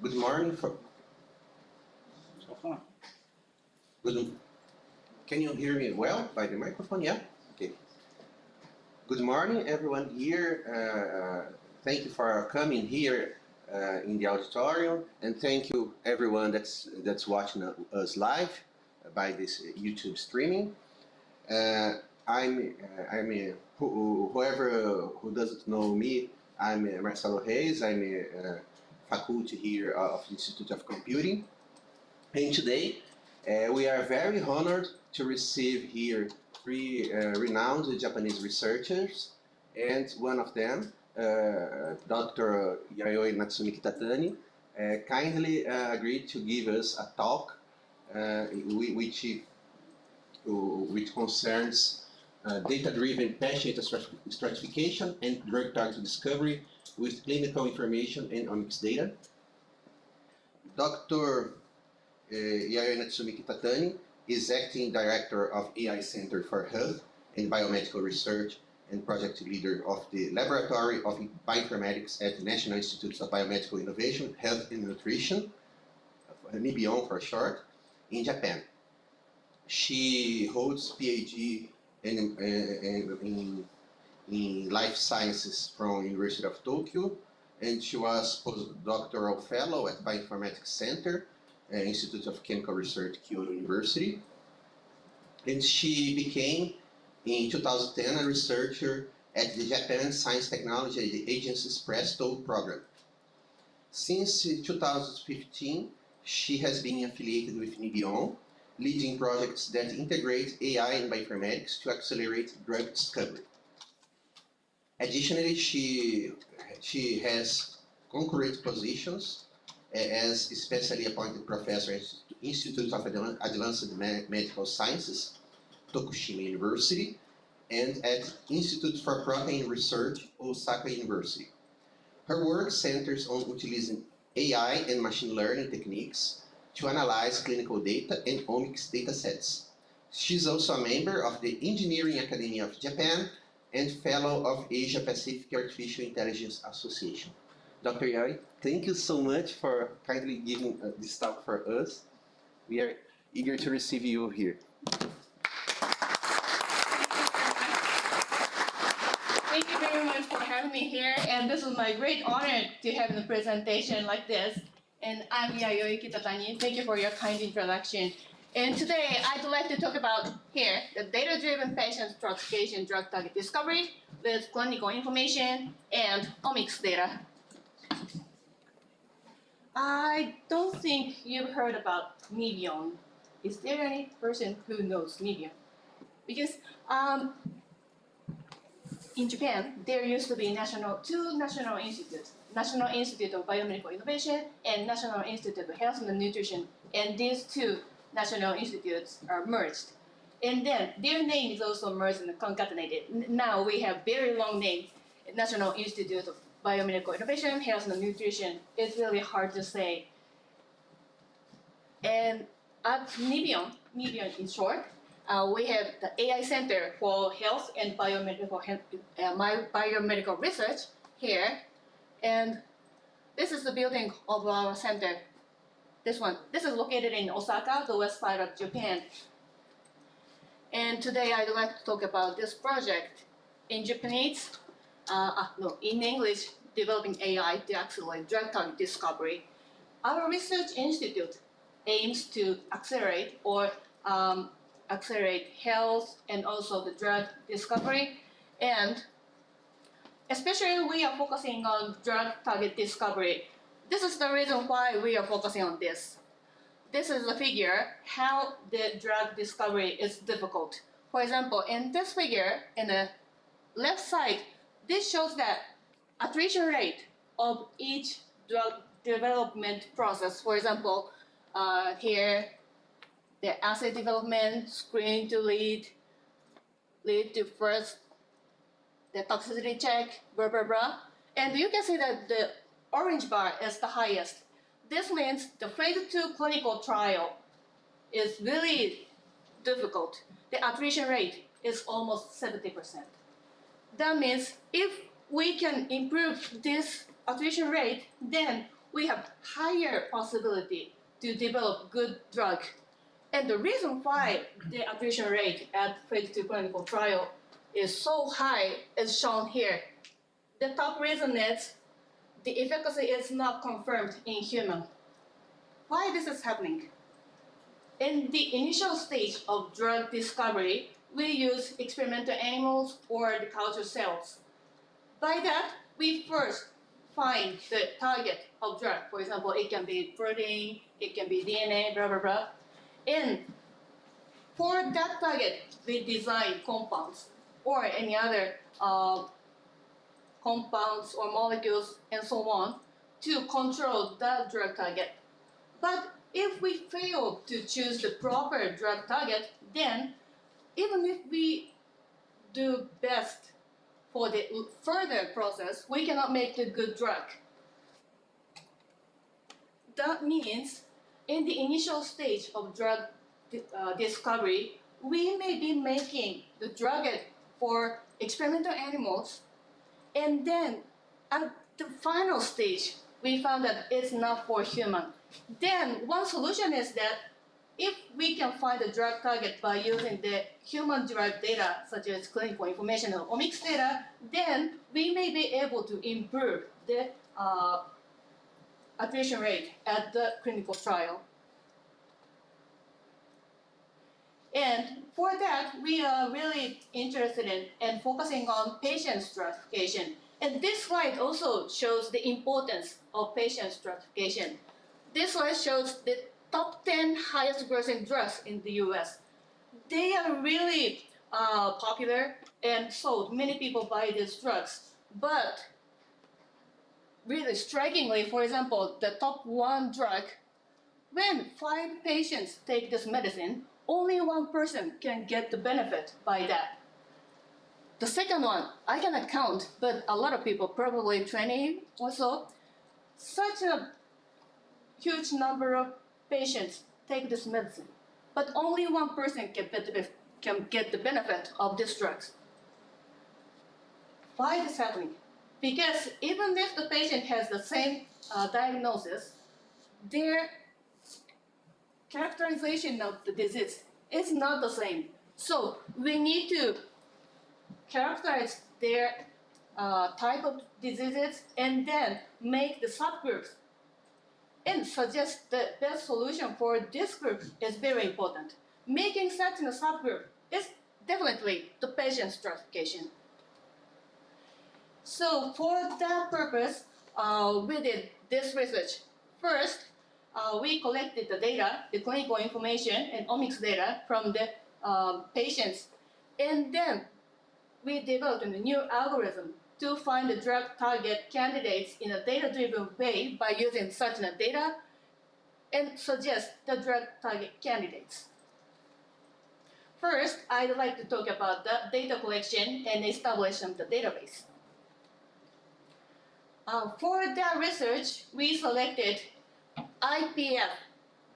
Good morning. Good. Can you hear me well by the microphone? Yeah. Okay. Good morning, everyone here. Thank you for coming here in the auditorium, and thank you everyone that's watching us live by this YouTube streaming. Whoever who doesn't know me, I'm Marcelo Reis. I'm a faculty here of the Institute of Computing, and today we are very honored to receive here three renowned Japanese researchers, and one of them, Dr. Yayoi Natsume-Kitatani, kindly agreed to give us a talk which concerns data-driven patient stratification and drug target discovery with clinical information and omics data. Dr. Yayoi Natsume-Kitatani is Acting Director of AI Center for Health and Biomedical Research and Project Leader of the Laboratory of Bioinformatics at the National Institutes of Biomedical Innovation, Health and Nutrition, NIBIOHN for short, in Japan. She holds PhD in Life Sciences from University of Tokyo, and she was postdoctoral fellow at Bioinformatics Center, Institute of Chemical Research, Kyoto University. And she became, in 2010, a researcher at the Japan Science Technology Agency's Presto program. Since 2015, she has been affiliated with NIBIOHN, leading projects that integrate AI and bioinformatics to accelerate drug discovery. Additionally, she has concurrent positions as specially appointed professor at Institute of Advanced Medical Sciences, Tokushima University, and at Institute for Protein Research, Osaka University. Her work centers on utilizing AI and machine learning techniques to analyze clinical data and omics datasets. She's also a member of the Engineering Academy of Japan and fellow of Asia Pacific Artificial Intelligence Association. Dr. Yayoi, thank you so much for kindly giving this talk for us. We are eager to receive you here. Thank you very much for having me here, and this is my great honor to have a presentation like this. And I'm Yayoi Kitatani. Thank you for your kind introduction. And today, I'd like to talk about here the data-driven patient stratification drug target discovery with clinical information and omics data. I don't think you've heard about NIBIOHN. Is there any person who knows NIBIOHN? Because in Japan, there used to be two national institutes, National Institute of Biomedical Innovation and National Institute of Health and Nutrition. And these two national institutes are merged. And then their name is also merged and concatenated. Now we have very long name, National Institute of Biomedical Innovation, Health and Nutrition. It's really hard to say. And at NIBIOHN in short, we have the AI Center for Health and Biomedical Research here. And this is the building of our center. This one. This is located in Osaka, the west side of Japan. And today I'd like to talk about this project. In Japanese, in English, developing AI to accelerate drug target discovery. Our research institute aims to accelerate health and also the drug discovery. And especially we are focusing on drug target discovery. This is the reason why we are focusing on this. This is the figure, how the drug discovery is difficult. For example, in this figure, in the left side, this shows that attrition rate of each drug development process. For example, here, the assay development, screen to lead to first, the toxicity check, blah, blah, blah. And you can see that the orange bar is the highest. This means the phase 2 clinical trial is really difficult. The attrition rate is almost 70%. That means if we can improve this attrition rate, then we have higher possibility to develop good drug. And the reason why the attrition rate at phase 2 clinical trial is so high is shown here. The top reason is the efficacy is not confirmed in human. Why this is happening? In the initial stage of drug discovery, we use experimental animals or the culture cells. By that, we first find the target of drug. For example, it can be protein, it can be DNA, blah, blah, blah. And for that target, we design compounds or any other compounds or molecules and so on to control that drug target. But if we fail to choose the proper drug target, then even if we do best for the further process, we cannot make the good drug. That means in the initial stage of drug discovery, we may be making the drug for experimental animals, and then at the final stage, we found that it's not for human. Then one solution is that if we can find the drug target by using the human-derived data, such as clinical information or omics data, then we may be able to improve the attrition rate at the clinical trial. And for that, we are really interested in and focusing on patient stratification. And this slide also shows the importance of patient stratification. This slide shows the top 10 highest grossing drugs in the US. They are really popular and sold. Many people buy these drugs. But really strikingly, for example, the top 1 drug, when 5 patients take this medicine, only 1 person can get the benefit by that. The second one, I cannot count, but a lot of people, probably 20 or so, such a huge number of patients take this medicine, but only 1 person can get the benefit of these drugs. Why is this happening? Because even if the patient has the same diagnosis, their characterization of the disease is not the same. So we need to characterize their type of diseases and then make the subgroups and suggest the best solution for this group is very important. Making such a subgroup is definitely the patient stratification. So for that purpose, we did this research. First, we collected the data, the clinical information and omics data from the patients, and then we developed a new algorithm to find the drug target candidates in a data-driven way by using such data and suggest the drug target candidates. First, I'd like to talk about the data collection and establishment of the database. For that research, we selected IPF,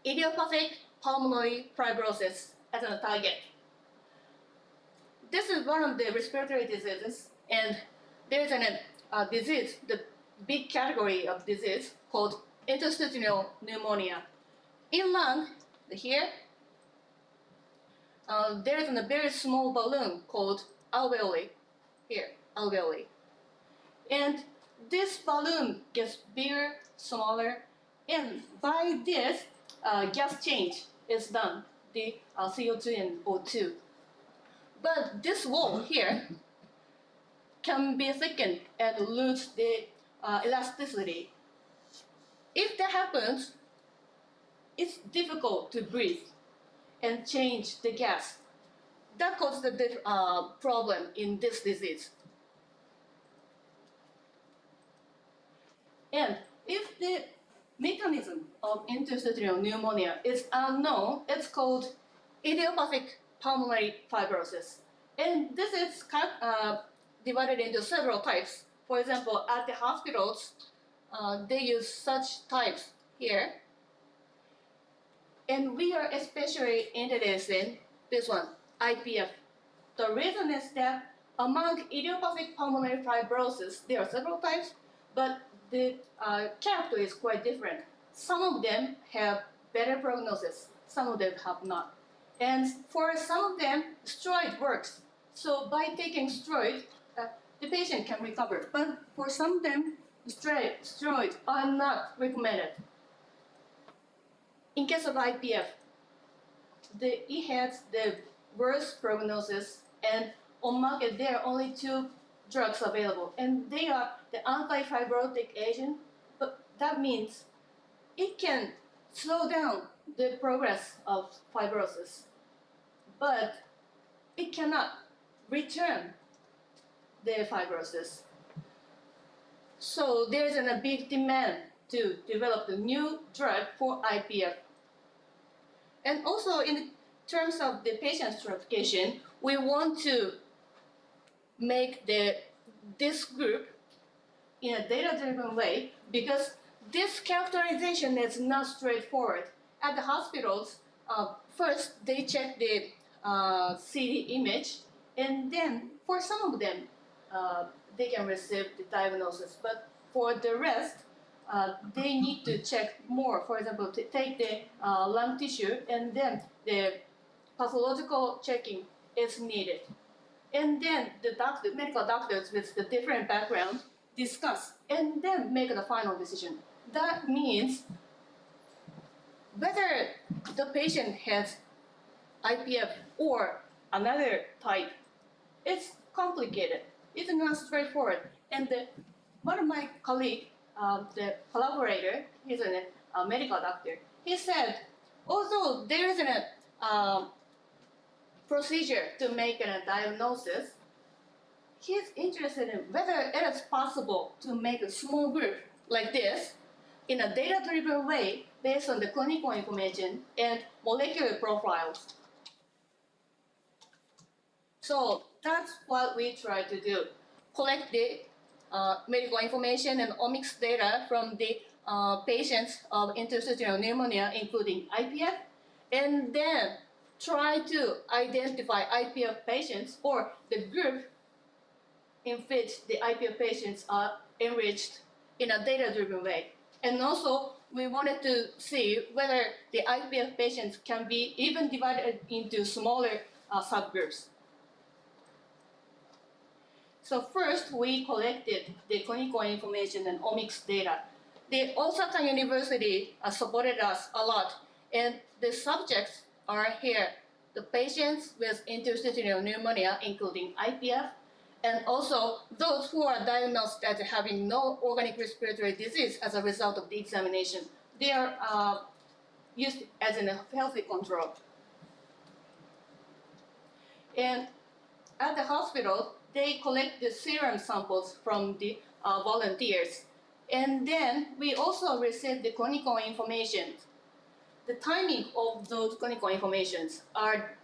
idiopathic pulmonary fibrosis, as a target. This is one of the respiratory diseases, and there's a disease, the big category of disease called interstitial pneumonia. In lung, here, there is a very small balloon called alveoli, here, alveoli. And this balloon gets bigger, smaller, and by this, gas change is done, the CO2 and O2. But this wall here can be thickened and lose the elasticity. If that happens, it's difficult to breathe and change the gas. That causes the problem in this disease. And if the mechanism of interstitial pneumonia is unknown, it's called idiopathic pulmonary fibrosis. And this is divided into several types. For example, at the hospitals, they use such types here. And we are especially interested in this one, IPF. The reason is that among idiopathic pulmonary fibrosis, there are several types, but the character is quite different. Some of them have better prognosis, some of them have not. And for some of them, steroid works. So by taking steroid, the patient can recover. But for some of them, steroids are not recommended. In case of IPF, it has the worst prognosis, and on market there are only 2 drugs available, and they are the anti-fibrotic agent, but that means it can slow down the progress of fibrosis, but it cannot return the fibrosis. So there is a big demand to develop the new drug for IPF. And also in terms of the patient stratification, we want to make this group in a data-driven way, because this characterization is not straightforward. At the hospitals, first they check the CT image, and then for some of them, they can receive the diagnosis. But for the rest, they need to check more. For example, to take the lung tissue, and then the pathological checking is needed. And then the medical doctors with the different background discuss and then make the final decision. That means whether the patient has IPF or another type, it's complicated. It's not straightforward. And one of my colleagues, the collaborator, he's a medical doctor, he said, although there isn't a procedure to make a diagnosis, he's interested in whether it is possible to make a small group like this in a data-driven way based on the clinical information and molecular profiles. So that's what we try to do. Collect the medical information and omics data from the patients of interstitial pneumonia, including IPF, and then try to identify IPF patients or the group in which the IPF patients are enriched in a data-driven way. And also, we wanted to see whether the IPF patients can be even divided into smaller subgroups. So first, we collected the clinical information and omics data. The Osaka University supported us a lot, and the subjects are here. The patients with interstitial pneumonia, including IPF, and also those who are diagnosed as having no organic respiratory disease as a result of the examination. They are used as a healthy control. And at the hospital, they collect the serum samples from the volunteers. And then we also receive the clinical information. The timing of those clinical informations are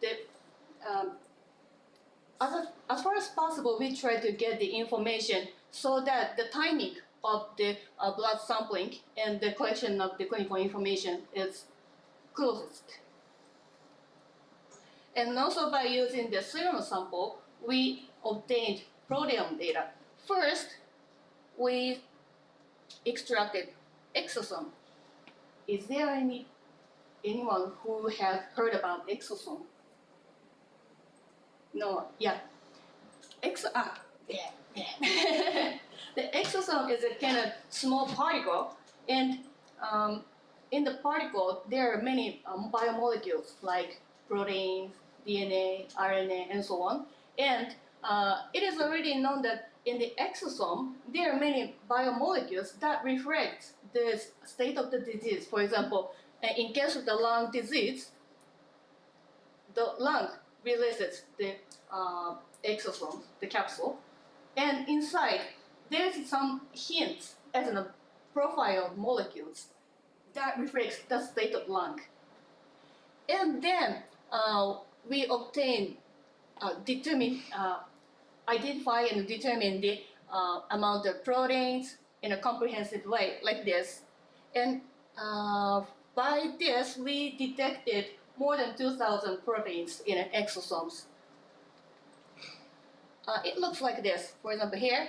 as far as possible, we try to get the information so that the timing of the blood sampling and the collection of the clinical information is closest. And also by using the serum sample, we obtained proteome data. First, we extracted exosome. Is there anyone who has heard about exosome? No, yeah. Yeah. The exosome is a kind of small particle, and in the particle there are many biomolecules like proteins, DNA, RNA, and so on. And it is already known that in the exosome there are many biomolecules that reflect the state of the disease. For example, in case of the lung disease, the lung releases the exosome, the capsule, and inside there's some hints as a profile of molecules that reflects the state of lung. And then we obtain, identify and determine the amount of proteins in a comprehensive way, like this. And by this, we detected more than 2,000 proteins in exosomes. It looks like this. For example, here,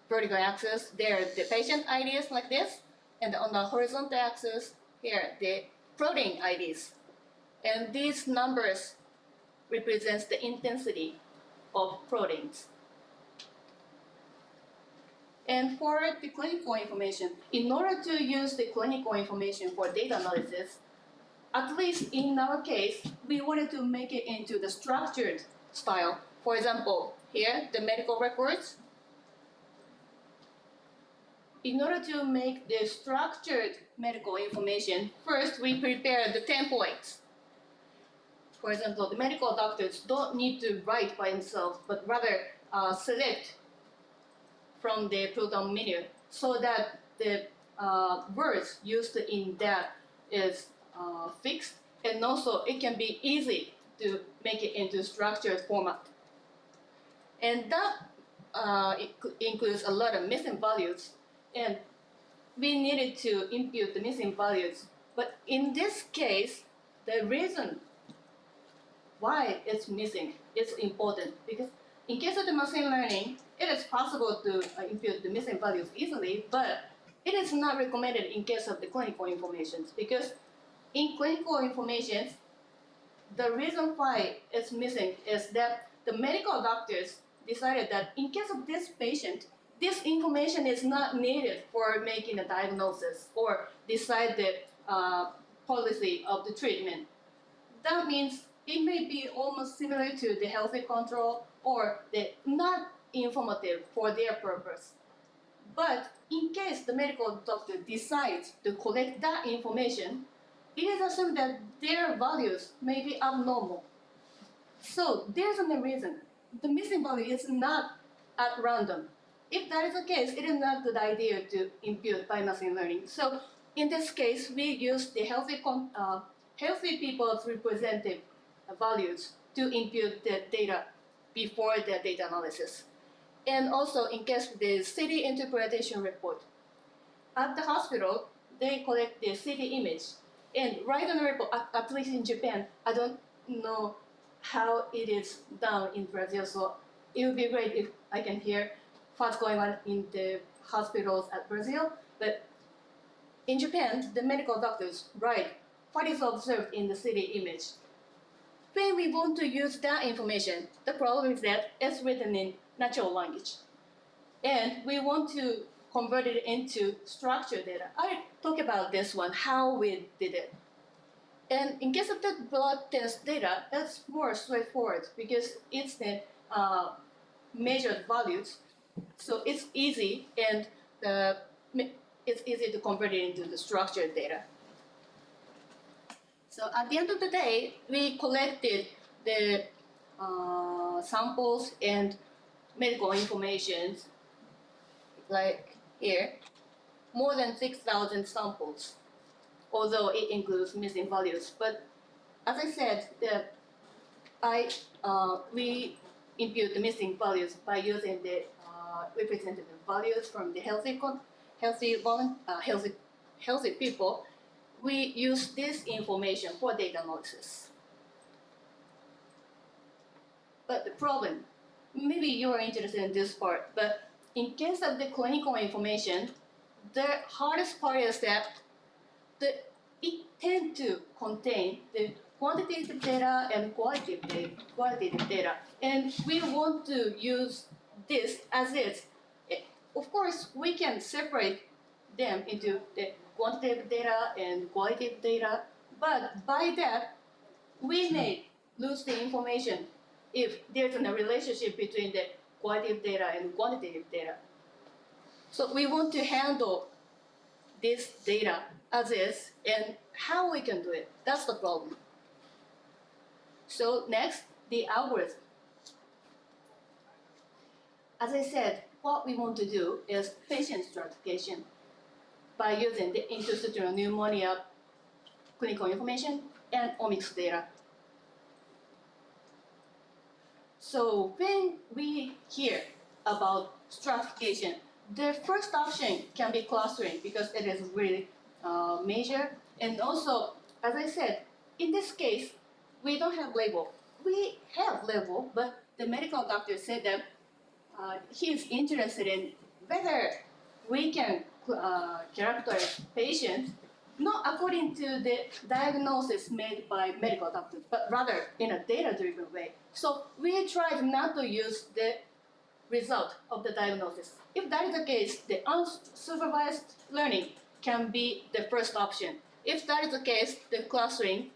vertical axis, there the patient IDs like this, and on the horizontal axis, here the protein IDs. And these numbers represents the intensity of proteins. And for the clinical information, in order to use the clinical information for data analysis, at least in our case, we wanted to make it into the structured style. For example, here, the medical records. In order to make the structured medical information, first we prepare the templates. For example, the medical doctors don't need to write by themselves, but rather select from the drop-down menu so that the words used in that is fixed, and also it can be easy to make it into structured format. And that includes a lot of missing values, and we needed to impute the missing values. But in this case, the reason why it's missing is important, because in case of the machine learning, it is possible to impute the missing values easily, but it is not recommended in case of the clinical information, because in clinical information, the reason why it's missing is that the medical doctors decided that in case of this patient, this information is not needed for making a diagnosis or decide the policy of the treatment. That means it may be almost similar to the healthy control or the not informative for their purpose. But in case the medical doctor decides to collect that information, it is assumed that their values may be abnormal. So there's a reason. The missing value is not at random. If that is the case, it is not a good idea to impute by machine learning. So in this case, we use the healthy people's representative values to impute the data before the data analysis. And also in case the CT interpretation report. At the hospital, they collect the CT image and write on the report, at least in Japan. I don't know how it is done in Brazil, so it would be great if I can hear what's going on in the hospitals at Brazil. But in Japan, the medical doctors write what is observed in the CT image. When we want to use that information, the problem is that it's written in natural language. And we want to convert it into structured data. I talk about this one, how we did it. And in case of the blood test data, it's more straightforward because it's the measured values. So it's easy, and it's easy to convert it into the structured data. So at the end of the day, we collected the samples and medical information, like here, more than 6,000 samples, although it includes missing values. But as I said, we impute the missing values by using the representative values from the healthy people. We use this information for data analysis. But the problem, maybe you are interested in this part, but in case of the clinical information, the hardest part is that it tends to contain the quantitative data and qualitative data. And we want to use this as is. Of course, we can separate them into the quantitative data and qualitative data, but by that, we may lose the information if there's a relationship between the qualitative data and quantitative data. So we want to handle this data as is, and how we can do it, that's the problem. So next, the algorithm. As I said, what we want to do is patient stratification by using the interstitial pneumonia clinical information and omics data. So when we hear about stratification, the first option can be clustering because it is really major. And also, as I said, in this case, we don't have label. We have label, but the medical doctor said that he is interested in whether we can characterize patient not according to the diagnosis made by medical doctors, but rather in a data-driven way. So we tried not to use the result of the diagnosis. If that is the case, the unsupervised learning can be the first option. If that is the case, the clustering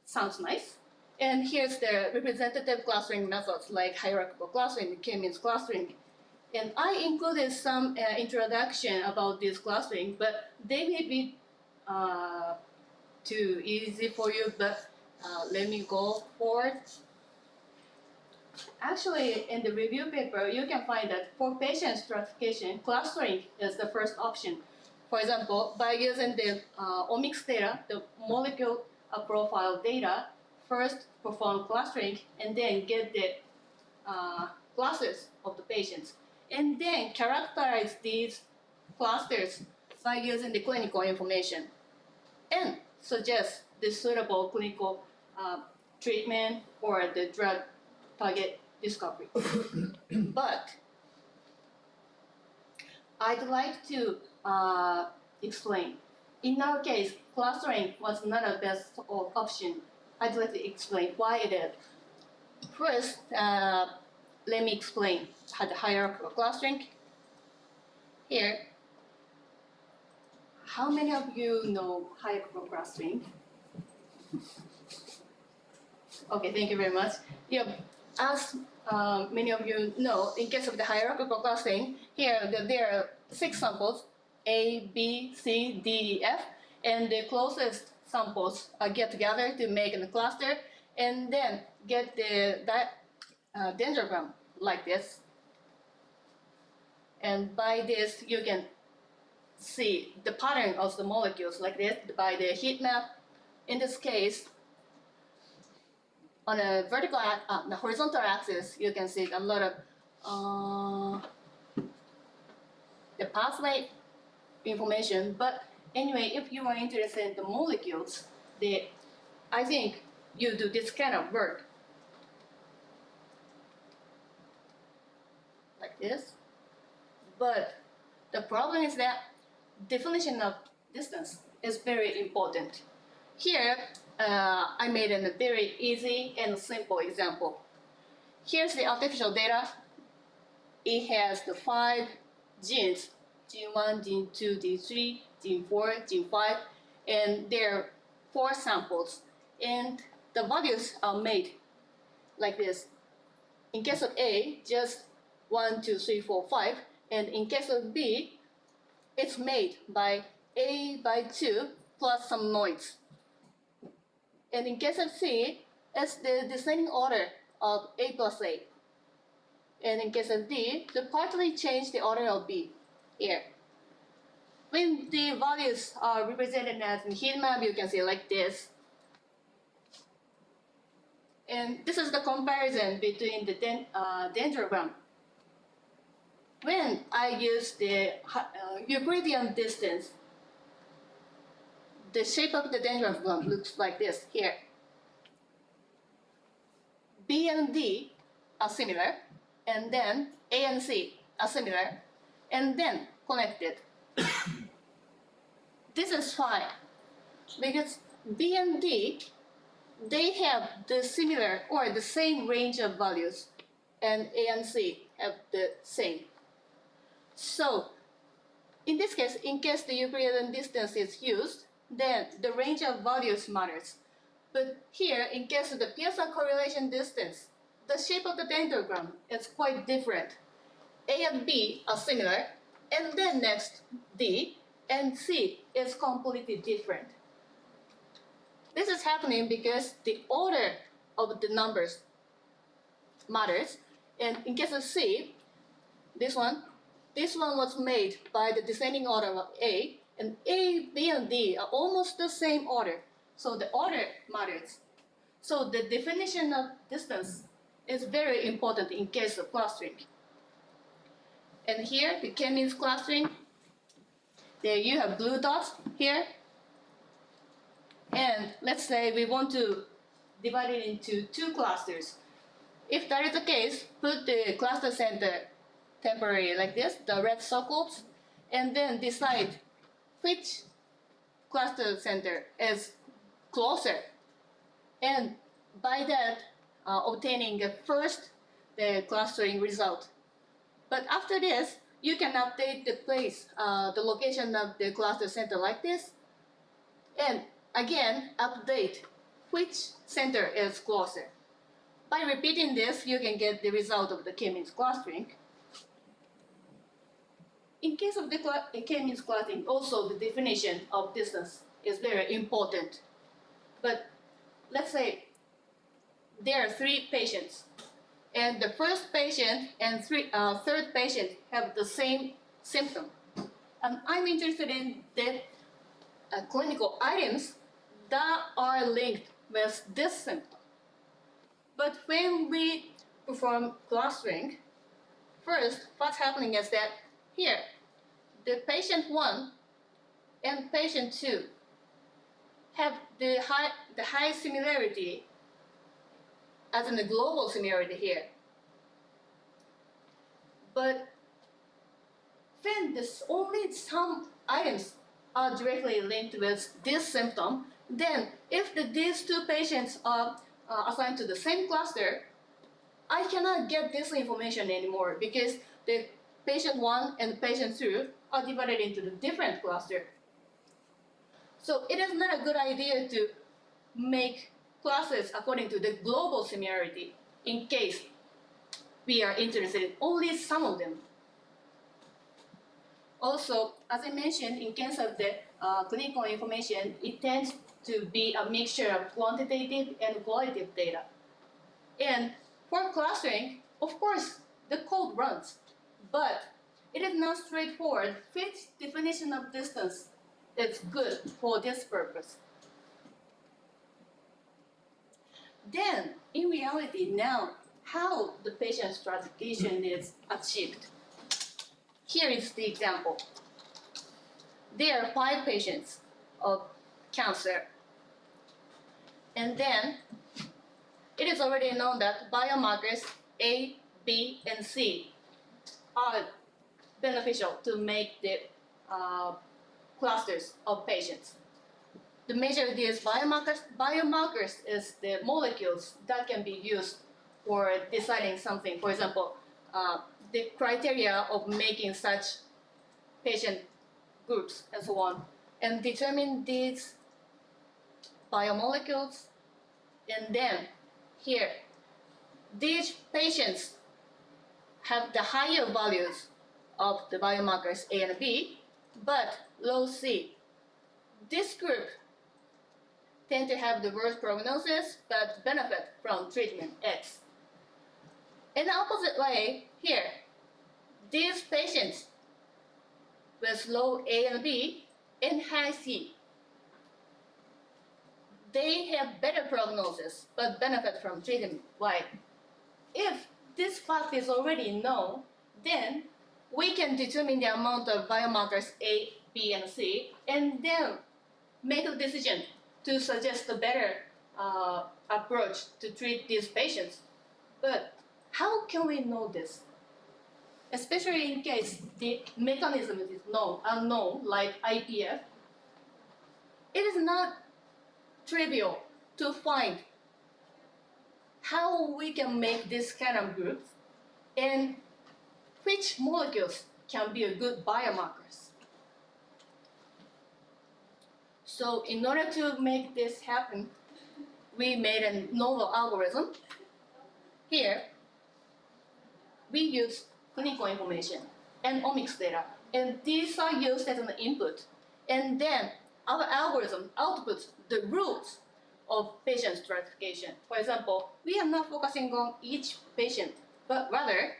sounds nice. And here's the representative clustering methods like hierarchical clustering, k-means clustering. And I included some introduction about this clustering, but they may be too easy for you, but let me go forward. Actually, in the review paper, you can find that for patient stratification, clustering is the first option. For example, by using the omicsdata, the molecule profile data, first perform clustering and then get the classes of the patients. And then characterize these clusters by using the clinical information and suggest the suitable clinical treatment or the drug target discovery. But I'd like to explain. In our case, clustering was not a best option. I'd like to explain why it is. First, let me explain how the hierarchical clustering. Here, how many of you know hierarchical clustering? Okay, thank you very much. Yeah, as many of you know, in case of the hierarchical clustering, here there are 6 samples, A, B, C, D, E, F, and the closest samples get together to make a cluster, and then get the dendrogram like this. And by this, you can see the pattern of the molecules like this by the heat map. In this case, on a vertical, the horizontal axis, you can see a lot of the pathway information. But anyway, if you are interested in the molecules, I think you do this kind of work like this. But the problem is that definition of distance is very important. Here, I made a very easy and simple example. Here's the artificial data. It has the 5 genes, gene 1, gene 2, gene 3, gene 4, gene 5, and there are 4 samples. And the values are made like this. In case of A, just 1, 2, 3, 4, 5. And in case of B, it's made by A by 2 plus some noise. And in case of C, it's the descending order of A plus A. And in case of D, they partly change the order of B here. When the values are represented as in heat map, you can see like this. And this is the comparison between the dendrogram. When I use the Euclidean distance, the shape of the dendrogram looks like this here. B and D are similar, and then A and C are similar, and then connected. This is fine, because B and D, they have the similar or the same range of values, and A and C have the same. So, in this case, in case the Euclidean distance is used, then the range of values matters. But here, in case of the Pearson correlation distance, the shape of the dendrogram is quite different. A and B are similar, and then next D and C is completely different. This is happening because the order of the numbers matters. And in case of C, this one was made by the descending order of A, and A, B, and D are almost the same order. So the order matters. So the definition of distance is very important in case of clustering. And here, the k-means clustering. There you have blue dots here. And let's say we want to divide it into 2 clusters. If that is the case, put the cluster center temporary like this, the red circles, and then decide which cluster center is closer. And by that, obtaining the clustering result. But after this, you can update the place, the location of the cluster center like this, and again, update which center is closer. By repeating this, you can get the result of the k-means clustering. In case of the k-means clustering, also the definition of distance is very important. But let's say there are 3 patients, and the first patient and third patient have the same symptom. And I'm interested in the clinical items that are linked with this symptom. But when we perform clustering, first, what's happening is that here, the patient 1 and patient 2 have the high similarity as in the global similarity here. But when only some items are directly linked with this symptom, then if these 2 patients are assigned to the same cluster, I cannot get this information anymore because the patient 1 and patient 2 are divided into the different cluster. So it is not a good idea to make classes according to the global similarity in case we are interested in only some of them. Also, as I mentioned, in case of the clinical information, it tends to be a mixture of quantitative and qualitative data. And for clustering, of course, the code runs, but it is not straightforward which definition of distance is good for this purpose. Then, in reality now, how the patient stratification is achieved. Here is the example. There are 5 patients of cancer. And then, it is already known that biomarkers A, B, and C are beneficial to make the clusters of patients. To measure these biomarkers is the molecules that can be used for deciding something. For example, the criteria of making such patient groups and so on, and determine these biomolecules. And then here, these patients have the higher values of the biomarkers A and B, but low C. This group tend to have the worst prognosis but benefit from treatment X. In the opposite way, here, these patients with low A and B and high C, they have better prognosis but benefit from treatment Y. If this fact is already known, then we can determine the amount of biomarkers A, B, and C, and then make a decision to suggest a better approach to treat these patients. But how can we know this? Especially in case the mechanism is unknown, like IPF, it is not trivial to find how we can make this kind of groups and which molecules can be a good biomarkers. So in order to make this happen, we made a novel algorithm. Here, we use clinical information and omics data, and these are used as an input. And then our algorithm outputs the rules of patient stratification. For example, we are not focusing on each patient, but rather,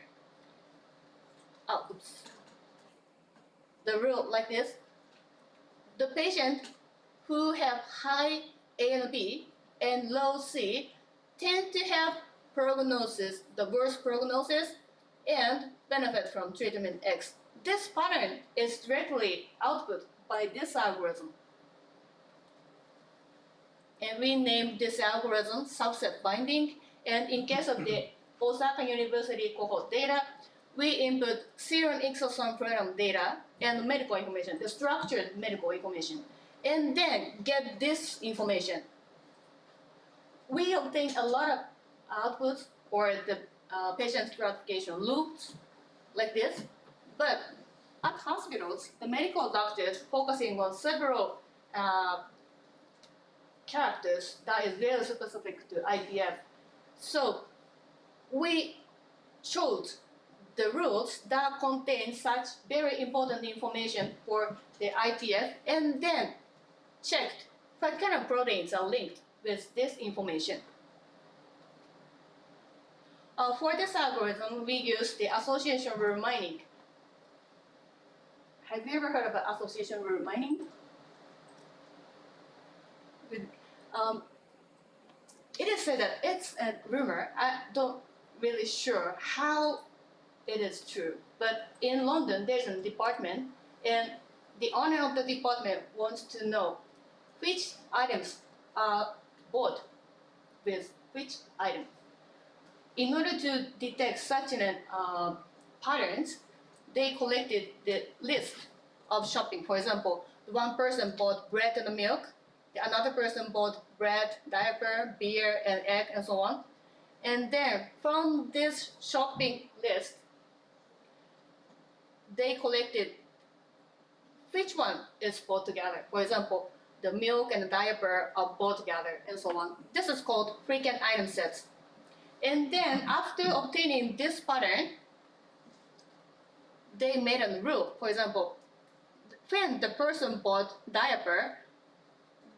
the rule like this: the patient who have high A and B and low C tend to have prognosis, the worst prognosis, and benefit from treatment X. This pattern is directly output by this algorithm. And we named this algorithm subset binding. And in case of the Osaka University cohort data, we input serum exosome freedom data and medical information, the structured medical information, and then get this information. We obtain a lot of outputs for the patient stratification loops like this, but at hospitals, the medical doctors focusing on several characters that is very specific to IPF. So we chose the rules that contain such very important information for the IPF and then checked what kind of proteins are linked with this information. For this algorithm, we use the association rule mining. Have you ever heard about association rule mining? It is said that it's a rumor. I don't really sure how it is true. But in London, there's a department, and the owner of the department wants to know which items are bought with which item. In order to detect such patterns, they collected the list of shopping. For example, one person bought bread and milk, another person bought bread, diaper, beer, and egg, and so on. And then from this shopping list, they collected which one is bought together. For example, the milk and the diaper are bought together, and so on. This is called frequent item sets. And then after obtaining this pattern, they made a rule. For example, when the person bought diaper,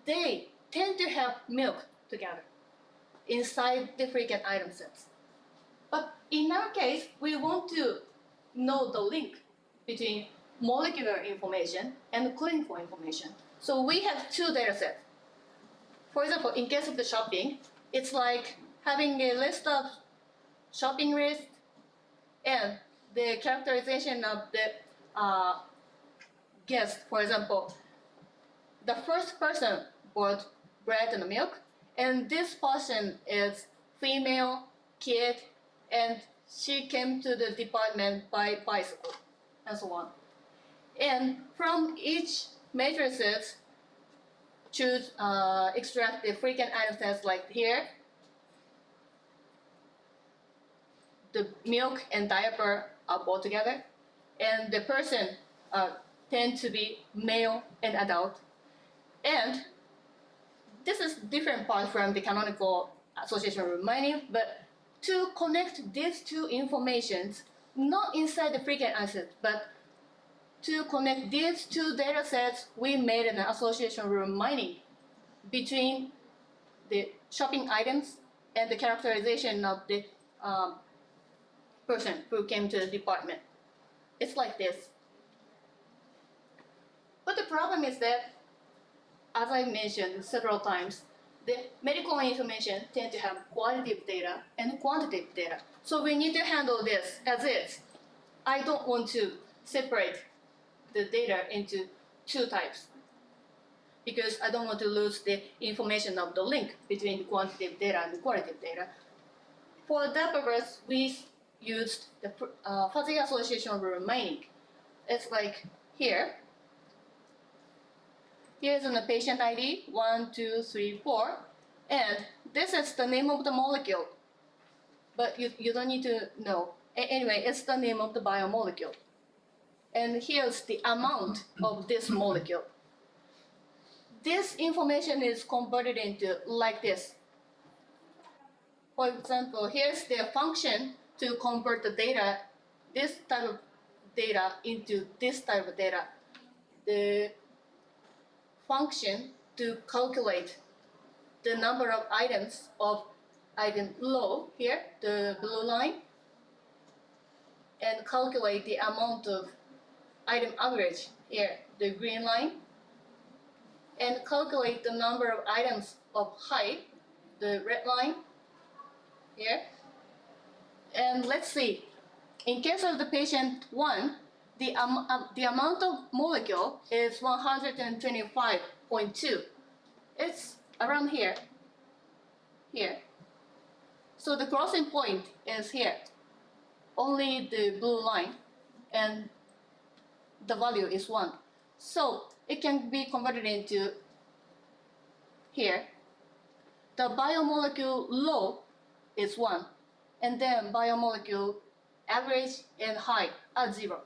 they tend to have milk together inside the frequent item sets. But in our case, we want to know the link between molecular information and clinical information. So we have two data sets. For example, in case of the shopping, it's like having a list of shopping lists and the characterization of the guest. For example, the first person bought bread and milk, and this person is female, kid, and she came to the department by bicycle, and so on. And from each matrices, choose extract the frequent item sets like here. The milk and diaper are bought together, and the person tend to be male and adult. And this is different part from the canonical association rule mining, but to connect these two informations, not inside the frequent item set, but to connect these two data sets, we made an association rule mining between the shopping items and the characterization of the person who came to the department. It's like this. But the problem is that, as I mentioned several times, the medical information tend to have qualitative data and quantitative data. So we need to handle this as is. I don't want to separate the data into two types because I don't want to lose the information of the link between the quantitative data and the qualitative data. For that purpose, we used the fuzzy association rule mining. It's like here. Here's a patient ID, 1, 2, 3, 4, and this is the name of the molecule. But you don't need to know. Anyway, it's the name of the biomolecule. And here's the amount of this molecule. This information is converted into like this. For example, here's the function to convert the data, this type of data into this type of data. The function to calculate the number of items of item low here, the blue line, and calculate the amount of item average here, the green line, and calculate the number of items of high, the red line here. And let's see, in case of the patient 1, the amount of molecule is 125.2. It's around here. So the crossing point is here. only the blue line, and the value is 1. So it can be converted into here. The biomolecule low is 1, and then biomolecule average and high are 0.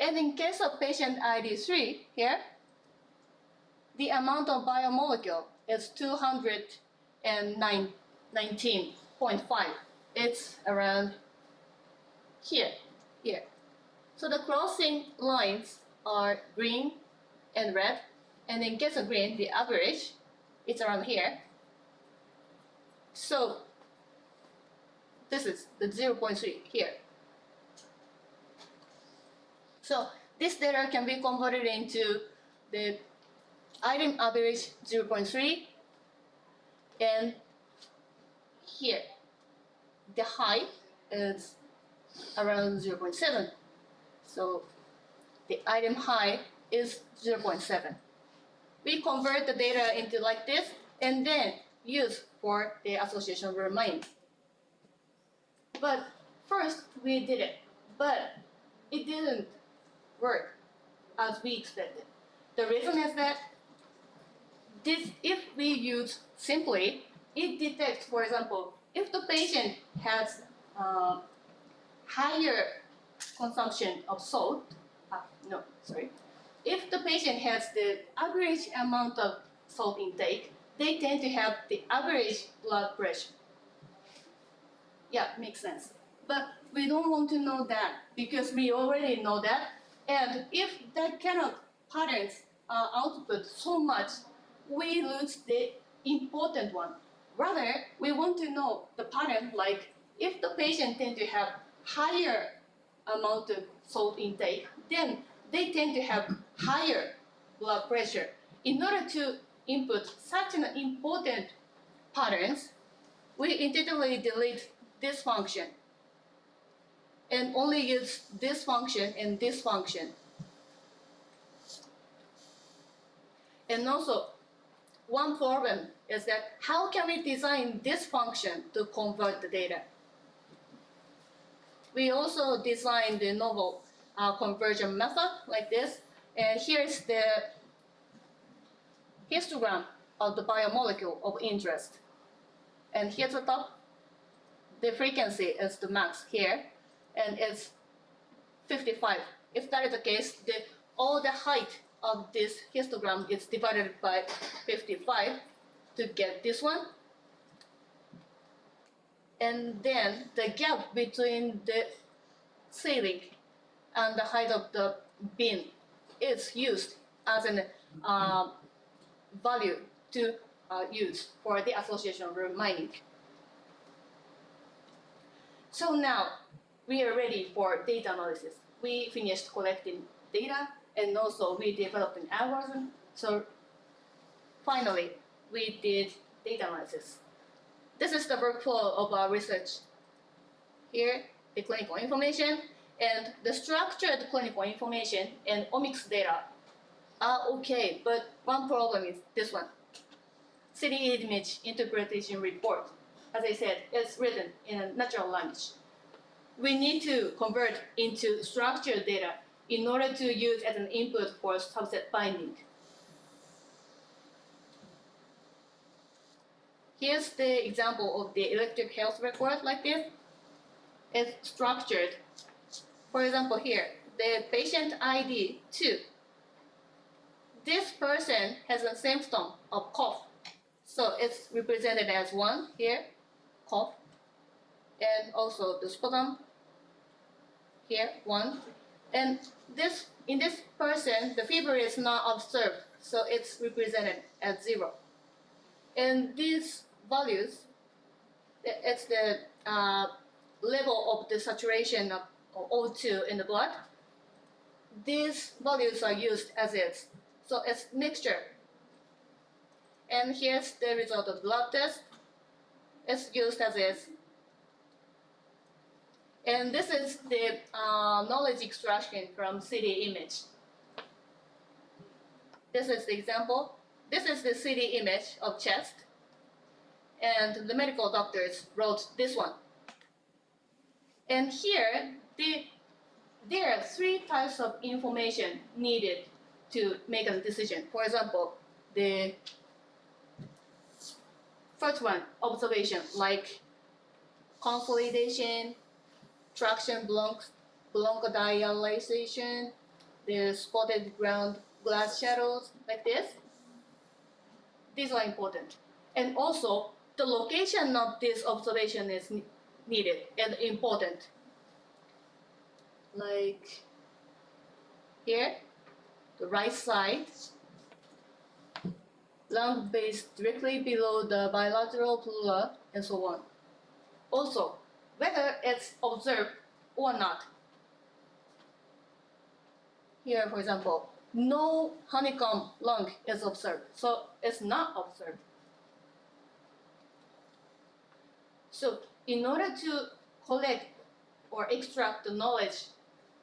And in case of patient ID 3 here, the amount of biomolecule is 219.5. It's around here. So the crossing lines are green and red, and in case of green, the average is around here. So this is the 0.3 here. So this data can be converted into the item average 0.3, and here the high is around 0.7. So the item high is 0.7. We convert the data into like this and then use for the association remaining. But first we did it, but it didn't work as we expected. The reason is that if we use simply, it detects, for example, if the patient has higher consumption of salt, if the patient has the average amount of salt intake, they tend to have the average blood pressure. Yeah, makes sense. But we don't want to know that because we already know that. And if that kind of patterns are output so much, we lose the important one. Rather, we want to know the pattern, like if the patient tend to have higher amount of salt intake, then they tend to have higher blood pressure. In order to input such an important patterns, we intentionally delete this function and only use this function and this function. And also, one problem is that how can we design this function to convert the data? We also designed the novel conversion method like this. And here's the histogram of the biomolecule of interest. And here at the top, the frequency is the max here, and it's 55. If that is the case, all the height of this histogram is divided by 55 to get this one. And then the gap between the ceiling and the height of the bin is used as a value to use for the association remaining. So now we are ready for data analysis. We finished collecting data and also we developed an algorithm. So finally, we did data analysis. This is the workflow of our research. Here, the clinical information and the structured clinical information and omics data are okay, but one problem is this one. City image interpretation report. As I said, it's written in a natural language. We need to convert into structured data in order to use as an input for subset binding. Here's the example of the electric health record like this. It's structured. For example, here, the patient ID 2. This person has a symptom of cough. So it's represented as 1 here, cough. And also the sputum, here, 1. And in this person, the fever is not observed, so it's represented as 0. And these values, it's the level of the saturation of O2 in the blood. These values are used as is. So it's mixture. And here's the result of blood test. It's used as is. And this is the knowledge extraction from CT image. This is the example. This is the CT image of chest. And the medical doctors wrote this one. And here, there are 3 types of information needed to make a decision. For example, the first one, observation, like consolidation, traction bronchodilatation, the spotted ground glass shadows, like this. These are important. And also, the location of this observation is needed and important. Like here, the right side, lung base directly below the bilateral pleura, and so on. Also, whether it's observed or not. Here, for example, no honeycomb lung is observed, so it's not observed. So, in order to collect or extract the knowledge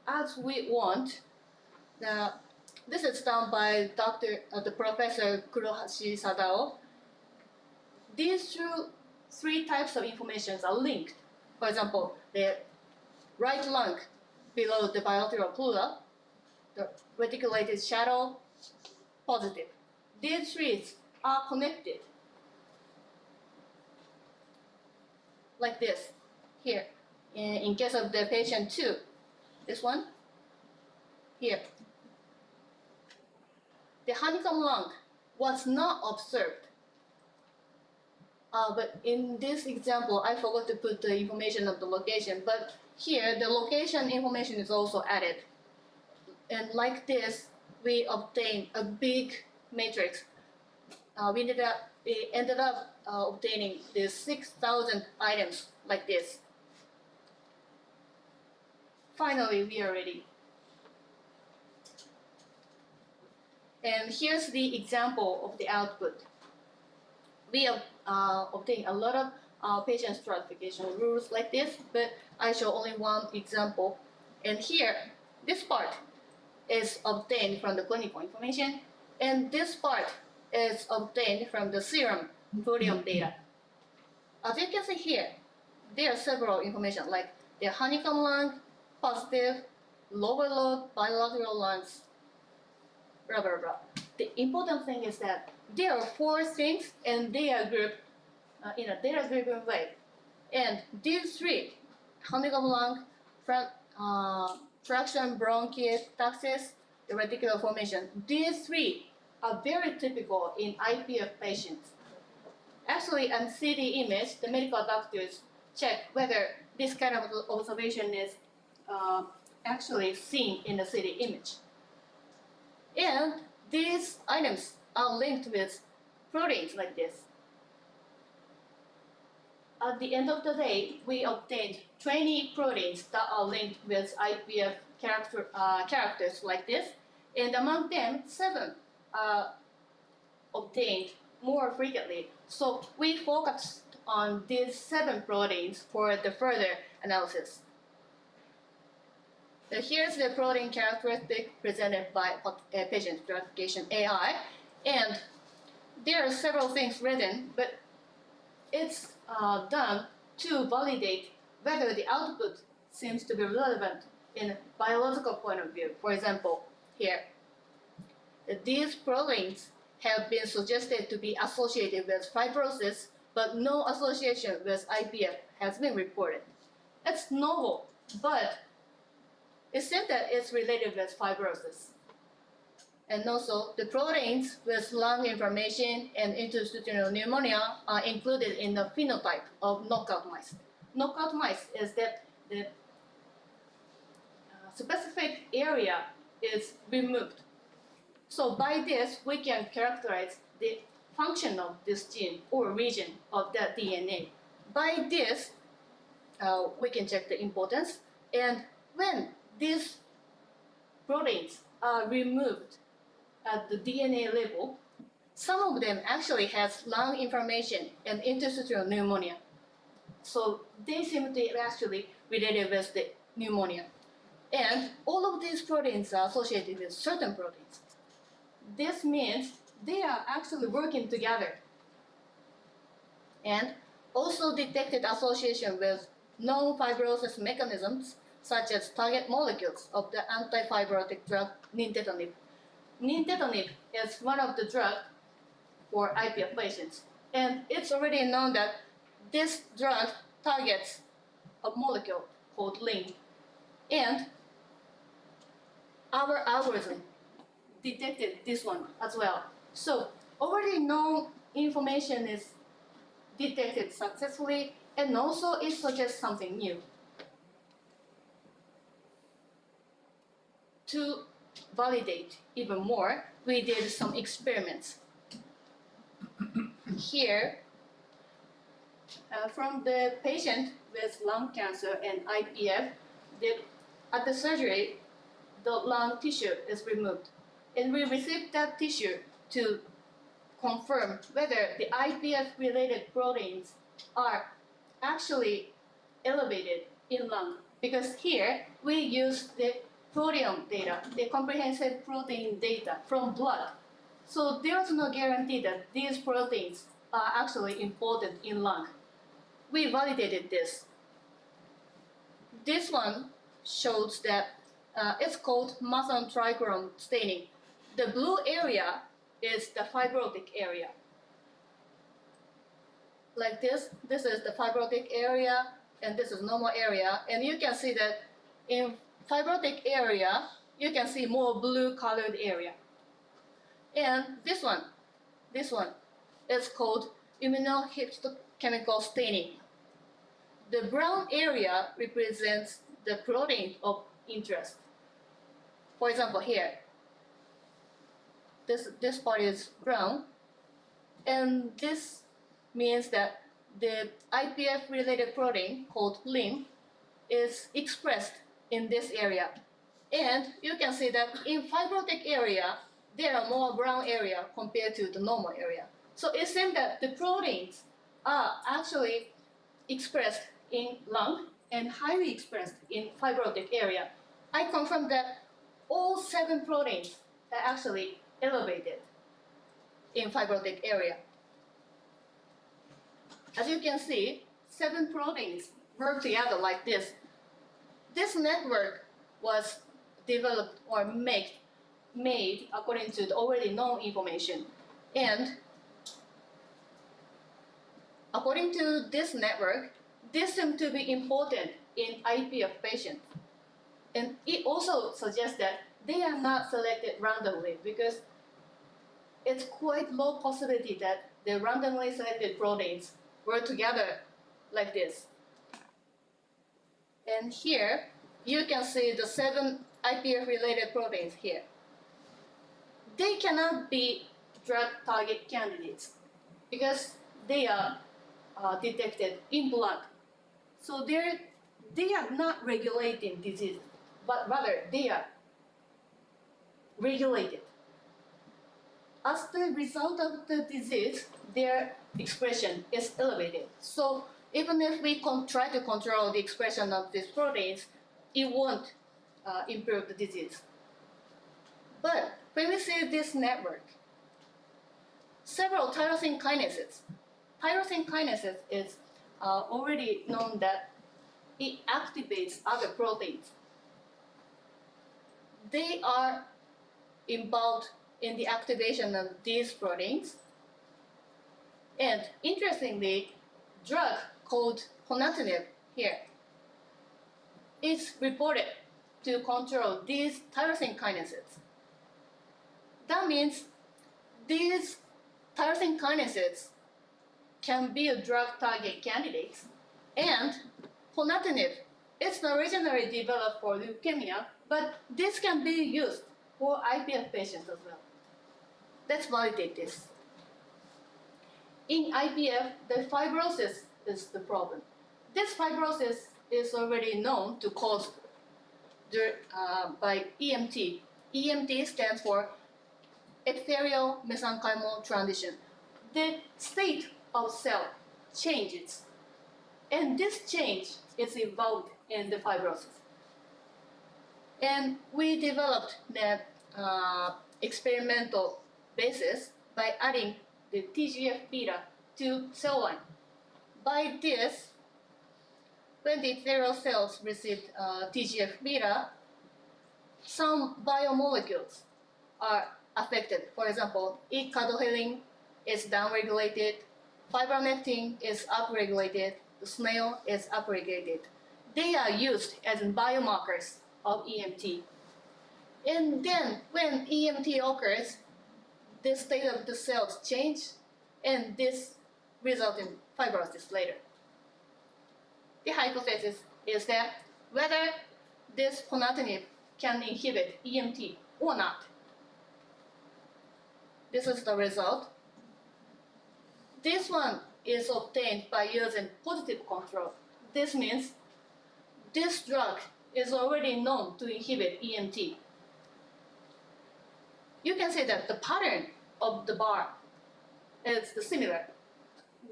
as we want, this is done by the Professor Kurohashi Sadao. These 3 types of information are linked. For example, the right lung below the bilateral pleura, the reticulated shadow, positive. These 3 are connected. Like this, here. In case of the patient 2, this one, here. The honeycomb lung was not observed. But in this example, I forgot to put the information of the location. But here, the location information is also added. And like this, we obtain a big matrix. We ended up obtaining these 6,000 items like this. Finally, we are ready. And here's the example of the output. We have obtained a lot of patient stratification rules like this, but I show only one example. And here, this part is obtained from the clinical information, and this part is obtained from the serum proteome data. As you can see here, there are several information like the honeycomb lung, positive, lower lobe, bilateral lungs, blah, blah, blah. The important thing is that there are 4 things and they are grouped in a data-driven way. And these 3, honeycomb lung, traction bronchiectasis, the reticular formation, these 3 are very typical in IPF patients. Actually, on CT image, the medical doctors check whether this kind of observation is actually seen in the CT image. And these items are linked with proteins like this. At the end of the day, we obtained 20 proteins that are linked with IPF characters like this, and among them, 7 are obtained more frequently. So we focused on these 7 proteins for the further analysis. So here's the protein characteristic presented by patient stratification AI, and there are several things written, but it's done to validate whether the output seems to be relevant in a biological point of view. For example, here, these proteins have been suggested to be associated with fibrosis, but no association with IPF has been reported. It's novel, but it seems that it's related with fibrosis. And also, the proteins with lung inflammation and interstitial pneumonia are included in the phenotype of knockout mice. Knockout mice is that the specific area is removed. So by this, we can characterize the function of this gene or region of that DNA. By this, we can check the importance. And when these proteins are removed at the DNA level, some of them actually has lung inflammation and interstitial pneumonia. So they seem to be actually related with the pneumonia. And all of these proteins are associated with certain proteins. This means they are actually working together. And also detected association with non-fibrosis mechanisms such as target molecules of the anti-fibrotic drug nintedanib. Nintedanib is one of the drugs for IPF patients, and it's already known that this drug targets a molecule called LIN, and our algorithm detected this one as well. So already known information is detected successfully, and also it suggests something new. To validate even more, we did some experiments. Here, from the patient with lung cancer and IPF, at the surgery, the lung tissue is removed, and we received that tissue to confirm whether the IPF-related proteins are actually elevated in lung. Because here, we use the proteome data, the comprehensive protein data from blood. So there's no guarantee that these proteins are actually important in lung. We validated this. This one shows that it's called Mason trichrome staining. The blue area is the fibrotic area. Like this is the fibrotic area, and this is normal area. And you can see that in fibrotic area, you can see more blue colored area. And this one is called immunohistochemical staining. The brown area represents the protein of interest. For example, here, this part is brown, and this means that the IPF-related protein called LIN is expressed in this area. And you can see that in fibrotic area, there are more brown area compared to the normal area. So it seems that the proteins are actually expressed in lung and highly expressed in fibrotic area. I confirmed that all 7 proteins are actually elevated in fibrotic area. As you can see, 7 proteins work together like this. This network was developed or made according to the already known information. And according to this network, this seems to be important in IPF patients. And it also suggests that they are not selected randomly, because it's quite low possibility that the randomly selected proteins work together like this. And here, you can see the 7 IPF-related proteins here. They cannot be drug target candidates because they are detected in blood. So they are not regulating disease, but rather they are regulated. As the result of the disease, their expression is elevated. So even if we try to control the expression of these proteins, it won't improve the disease. But when we see this network, several tyrosine kinases is already known that it activates other proteins. They are involved in the activation of these proteins. And interestingly, drug called ponatinib here is reported to control these tyrosine kinases. That means these tyrosine kinases can be a drug target candidates, and ponatinib is originally developed for leukemia, but this can be used for IPF patients as well. Let's validate this. In IPF, the fibrosis is the problem. This fibrosis is already known to cause by EMT. EMT stands for epithelial mesenchymal transition. The state of cell changes, and this change is involved in the fibrosis. And we developed that experimental basis by adding the TGF-beta to cell line. By this, when the epithelial cells receive TGF-beta, some biomolecules are affected. For example, E-cadherin is downregulated, fibronectin is upregulated, the snail is upregulated. They are used as biomarkers of EMT. And then when EMT occurs, the state of the cells change, and this results in fibrosis later. The hypothesis is that whether this ponatinib can inhibit EMT or not. This is the result. This one is obtained by using positive control. This means this drug is already known to inhibit EMT. You can see that the pattern of the bar is similar.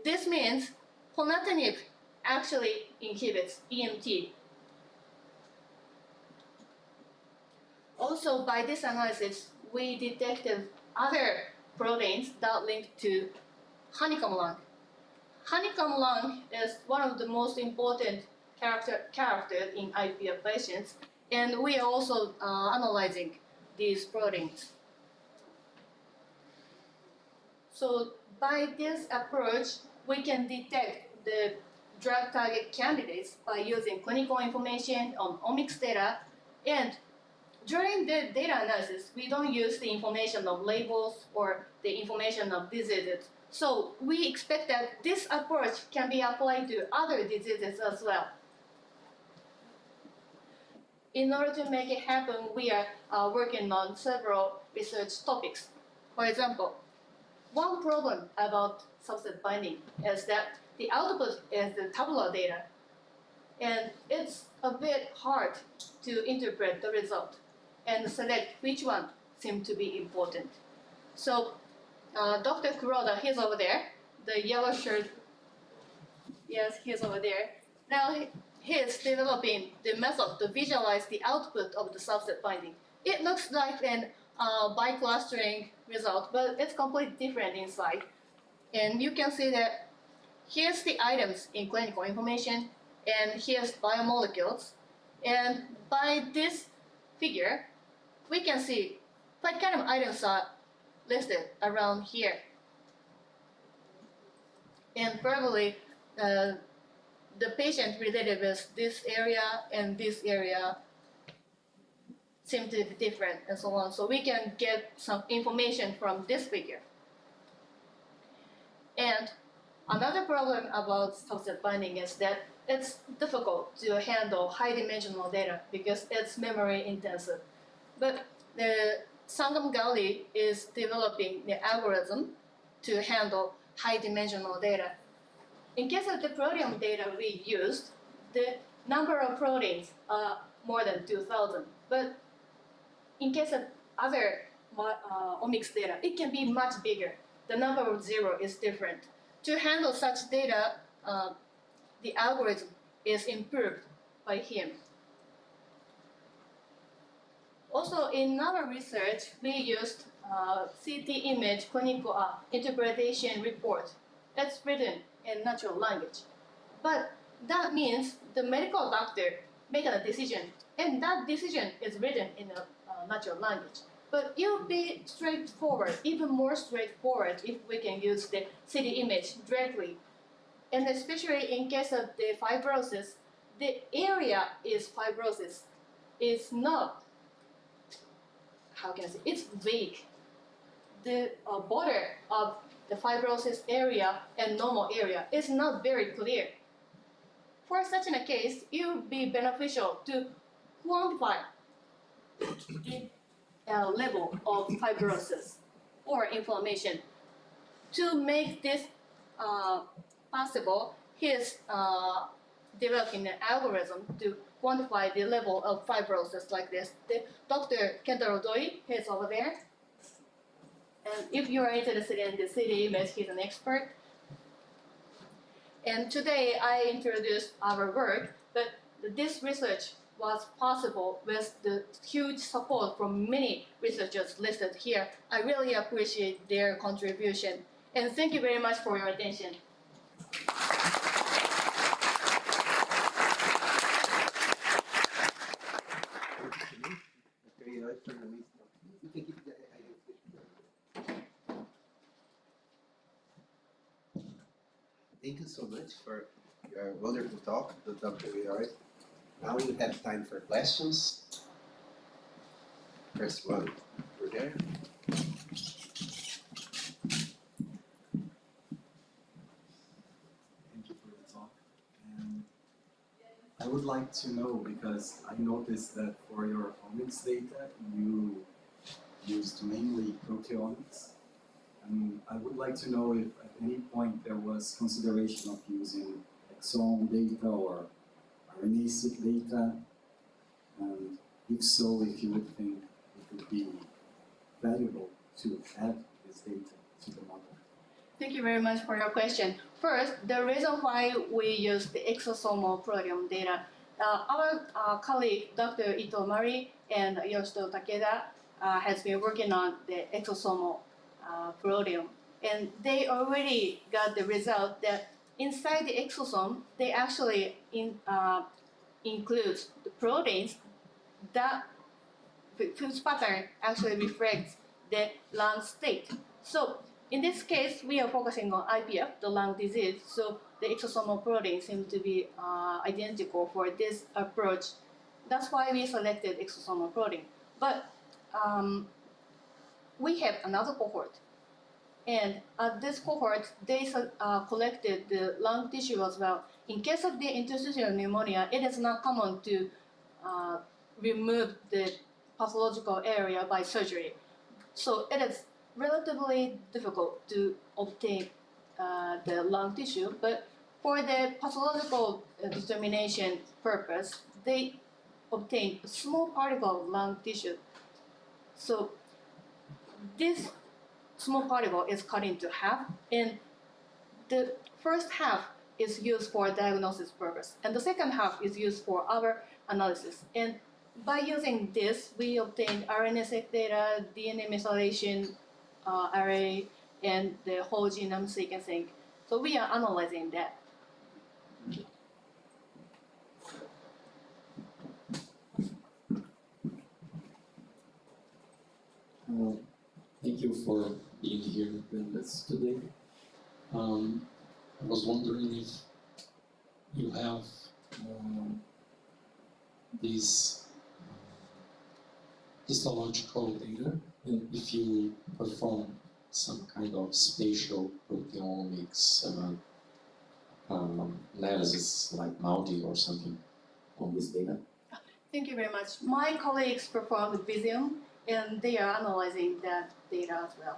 This means ponatinib actually inhibits EMT. Also, by this analysis, we detected other proteins that link to honeycomb lung. Honeycomb lung is one of the most important characters in IPF patients, and we are also analyzing these proteins. So by this approach, we can detect the drug target candidates by using clinical information on omics data, and during the data analysis, we don't use the information of labels or the information of diseases. So we expect that this approach can be applied to other diseases as well. In order to make it happen, we are working on several research topics. For example, one problem about subset binding is that the output is the tabular data, and it's a bit hard to interpret the result and select which one seems to be important. So Dr. Kuroda, he's over there, the yellow shirt, yes, he's over there. Now he's developing the method to visualize the output of the subset binding. It looks like an biclustering result, but it's completely different inside. And you can see that here's the items in clinical information, and here's biomolecules. And by this figure, we can see what kind of items are listed around here. And probably the patient related with this area and this area seem to be different and so on. So we can get some information from this figure. And another problem about subset binding is that it's difficult to handle high-dimensional data because it's memory intensive. But the Sangam Gali is developing the algorithm to handle high-dimensional data. In case of the proteome data we used, the number of proteins are more than 2,000. But in case of other omics data, it can be much bigger. The number of zero is different. To handle such data, the algorithm is improved by him. Also, in our research, we used CT image clinical interpretation report. It's written in natural language. But that means the medical doctor makes a decision, and that decision is written in a natural language. But it would be straightforward, even more straightforward, if we can use the CT image directly. And especially in case of the fibrosis, the area is fibrosis. It's not, how can I say, it's vague. The border of the fibrosis area and normal area is not very clear. For such a case, it would be beneficial to quantify the level of fibrosis or inflammation. To make this possible, he's developing an algorithm to quantify the level of fibrosis like this. Dr. Kentaro Doi is over there. And if you are interested in the CT image, he's an expert. And today I introduced our work, but this research was possible with the huge support from many researchers listed here. I really appreciate their contribution. And thank you very much for your attention. Thank you so much for your wonderful talk, Dr. Yayoi. Now we have time for questions. First one, over there. Thank you for the talk. And I would like to know, because I noticed that for your omics data, you used mainly proteomics. And I would like to know if at any point there was consideration of using exome data or RNA-seq data, and if so, if you would think it would be valuable to add this data to the model. Thank you very much for your question. First, the reason why we use the exosomal proteome data, our colleague Dr. Ito Mari and Yoshito Takeda has been working on the exosomal proteome, and they already got the result that inside the exosome, they actually include the proteins that whose pattern actually reflects the lung state. So in this case, we are focusing on IPF, the lung disease, so the exosomal protein seems to be identical for this approach. That's why we selected exosomal protein. But we have another cohort. And at this cohort, they collected the lung tissue as well. In case of the interstitial pneumonia, it is not common to remove the pathological area by surgery. So it is relatively difficult to obtain the lung tissue, but for the pathological determination purpose, they obtained a small particle of lung tissue. So this small particle is cut into half, and the first half is used for diagnosis purpose, and the second half is used for our analysis. And by using this, we obtained RNA-seq data, DNA methylation array, and the whole genome sequencing. So we are analyzing that. Thank you for being here with us today. I was wondering if you have these histological data, and if you perform some kind of spatial proteomics analysis like MALDI or something on this data. Thank you very much. My colleagues performed Visium, and they are analyzing that data as well.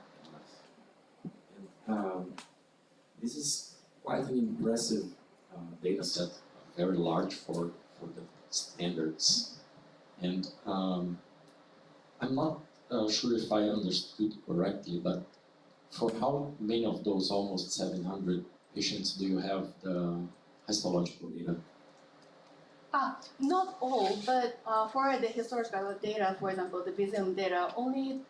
This is quite an impressive data set, very large for the standards. And I'm not sure if I understood correctly, but for how many of those almost 700 patients do you have the histological data? Not all, but for the historical data, for example, the Visium data, only,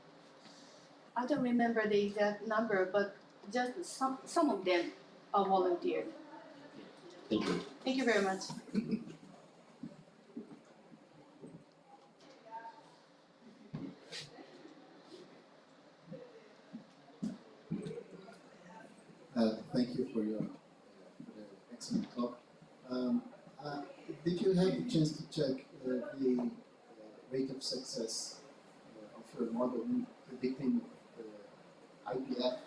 I don't remember the exact number, but just some of them are volunteered. Thank you. Thank you very much. Thank you for the excellent talk. Did you have a chance to check the rate of success of your model in predicting IPF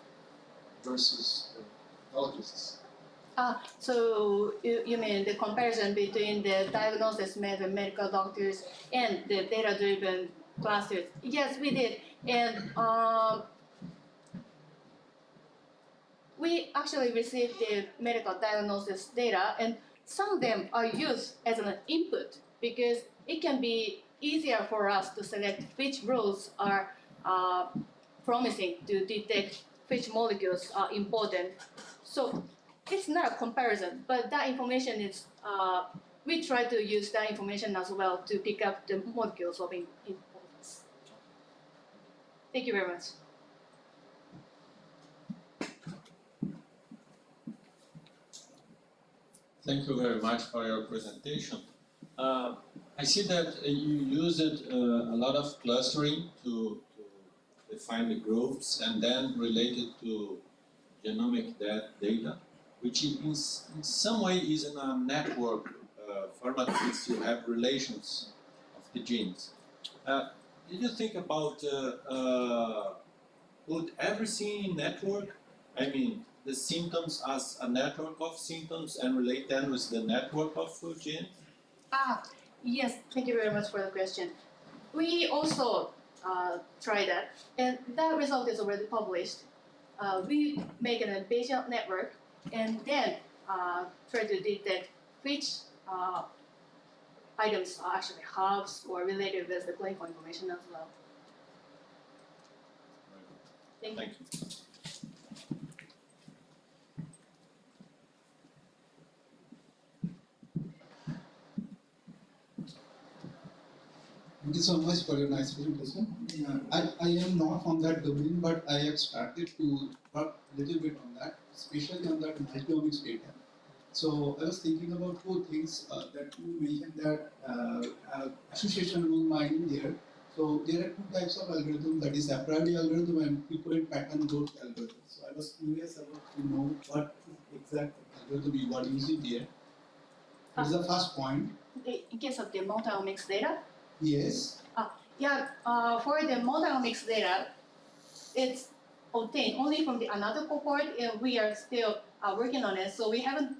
versus pathologists? So you mean the comparison between the diagnosis method medical doctors and the data-driven clusters? Yes, we did. And we actually received the medical diagnosis data, and some of them are used as an input because it can be easier for us to select which roles are promising to detect which molecules are important. So it's not a comparison, but that information is, we try to use that information as well to pick up the molecules of importance. Thank you very much. Thank you very much for your presentation. I see that you used a lot of clustering to define the groups and then related to genomic data. which in some way is in a network format since you have relations of the genes. Did you think about put everything in network? I mean, the symptoms as a network of symptoms and relate them with the network of genes? Yes, thank you very much for the question. We also tried that, and that result is already published. We make an Bayesian network and then try to detect which items are actually hubs or related with the clinical information as well. Thank you. Thank you. Thank you so much for your nice presentation. I am not from that domain, but I have started to work a little bit on that, especially on that multi-omics data. So I was thinking about two things that you mentioned that association rule mining there. So there are two types of algorithm, that is a priori algorithm and frequent pattern growth algorithm. So I was curious about to know what exact algorithm you are using there. That is the first point. In case of the multi-omics data, Yes. for the multi-omics data, it's obtained only from the another cohort, and we are still working on it, so we haven't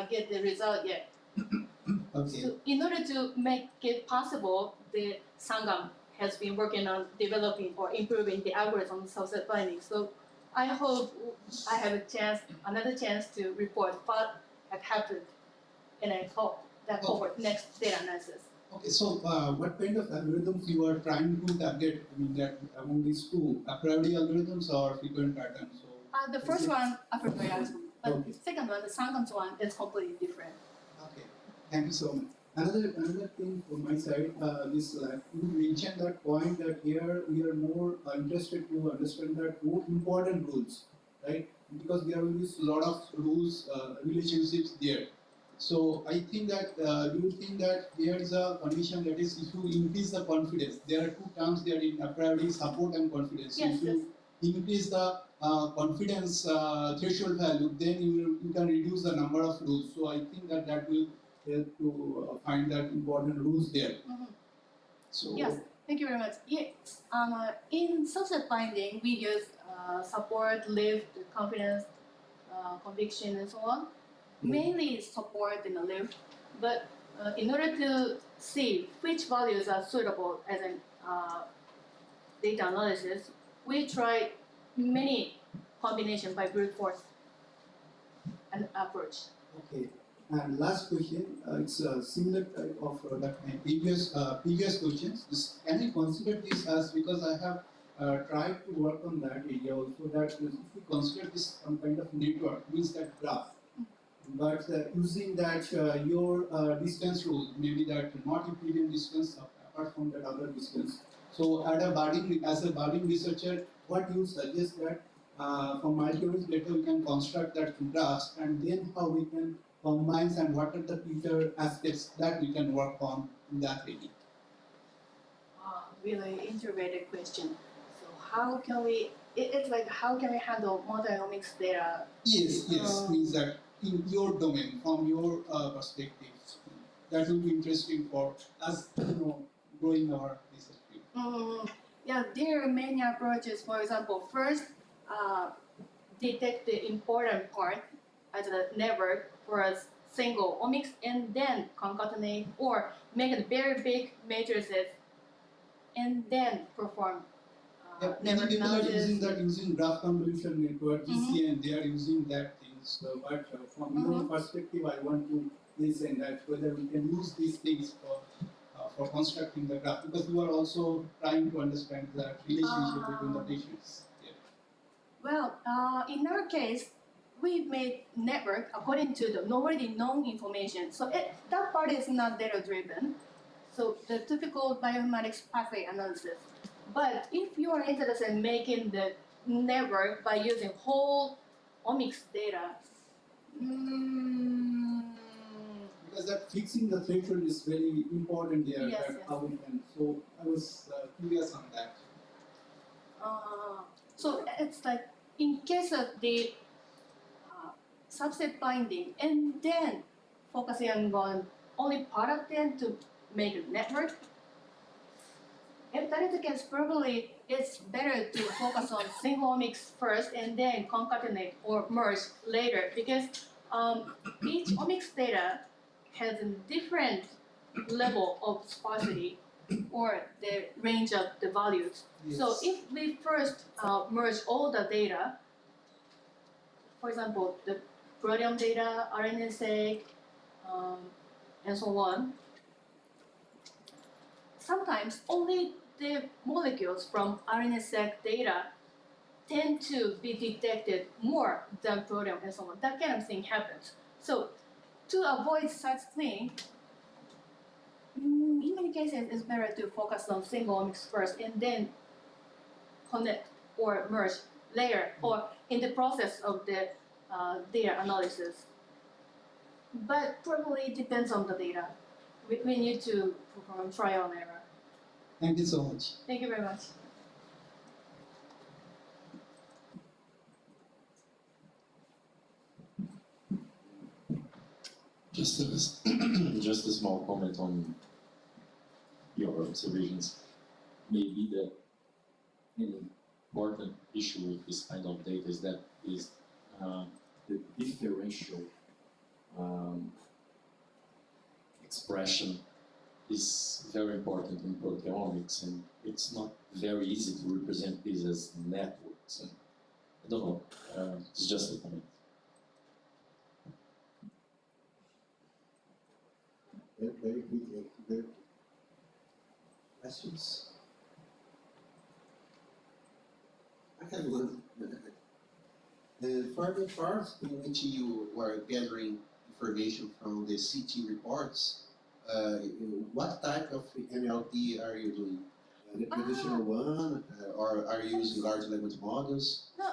get the result yet. Okay. So in order to make it possible, the Sangam has been working on developing or improving the algorithm subset findings. So I hope I have another chance to report what had happened in a cohort next data analysis. Okay, so what kind of algorithms you are trying to target? I mean, that among these two, a priori algorithms or frequent patterns? So The first one, a priori algorithm, but Okay. second one, the Sangam's one, is completely different. Okay, thank you so much. Another thing from my side, you mentioned that point that here we are more interested to understand that more important rules, right? Because there will be a lot of rules, relationships there. So I think that, do you think that there is a condition that is if you increase the confidence, there are two terms there in a priori, support and confidence. So Yes, if you increase the confidence threshold value, then you can reduce the number of rules. So I think that will help to find that important rules there. Mm-hmm. So Yes, thank you very much. Yes, in subset finding, we use support, lift, confidence, conviction, and so on. Mainly support in the lift, but in order to see which values are suitable as an data analysis, we try many combinations by brute force and approach. okay. And last question, it's a similar type of that my previous questions. Can I consider this as, because I have tried to work on that area also, that if we consider this some kind of network, means that graph, but using that your distance rule, maybe that not Euclidean distance apart from that other distance. So as a budding researcher, what you suggest that from multi-omics data we can construct that graphs, and then how we can combine and what are the future aspects that we can work on in that area? Really integrated question. So how can we? It's like how can we handle multi-omics data? Yes, means that in your domain, from your perspective, that will be interesting for us, growing our research field. There are many approaches. For example, first, detect the important part as a network for a single omics, and then concatenate or make it very big matrices, and then perform Many network people are analysis. using graph convolution network, GCN, they are using that things. So, but from your perspective, I want to listen that whether we can use these things for constructing the graph, because you are also trying to understand the relationship between the patients. Yeah. Well, in our case, we made network according to the already known information. So that part is not data driven. So the typical bioinformatics pathway analysis. But if you are interested in making the network by using whole omics data, Because that fixing the threshold is very important there. Yes, that yes. How we can. So I was curious on that. so it's like in case of the subset binding and then focusing on only part of them to make a network? If that is the case, probably it's better to focus on single omics first and then concatenate or merge later, because each omics data has a different level of sparsity or the range of the values. So if we first merge all the data, for example, the proteome data, RNA-seq, and so on, sometimes only the molecules from RNA-seq data tend to be detected more than proteome and so on. That kind of thing happens. So to avoid such thing, in many cases, it's better to focus on single omics first and then connect or merge later or in the process of the data analysis. But probably it depends on the data. We need to perform trial and error. Thank you so much. Thank you very much. Just a small comment on your observations. Maybe that an important issue with this kind of data is that the differential expression is very important in proteomics, and it's not very easy to represent this as networks. And I don't know, it's just a comment. Very good. Questions? I have one. For the part in which you were gathering information from the CT reports, what type of NLP are you doing? The traditional one, or are you using large language models? No,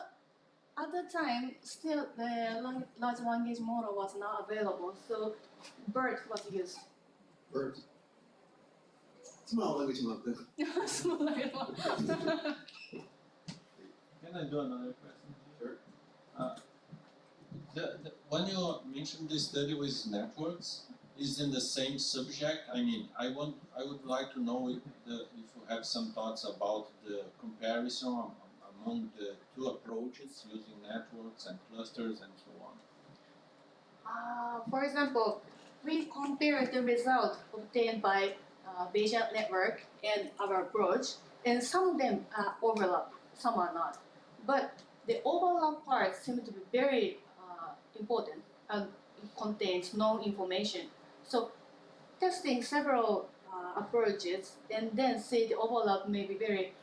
at the time, still the large language model was not available, so BERT was used. BERT? Small language model. Small language model. Can I do another question? Sure. When you mentioned the study with networks, is in the same subject? I mean, I would like to know if you have some thoughts about the comparison among the two approaches using networks and clusters and so on. For example, we compare the result obtained by Bayesian network and our approach, and some of them overlap, some are not. But the overlap part seems to be very important and it contains no information. So testing several approaches and then see the overlap may be very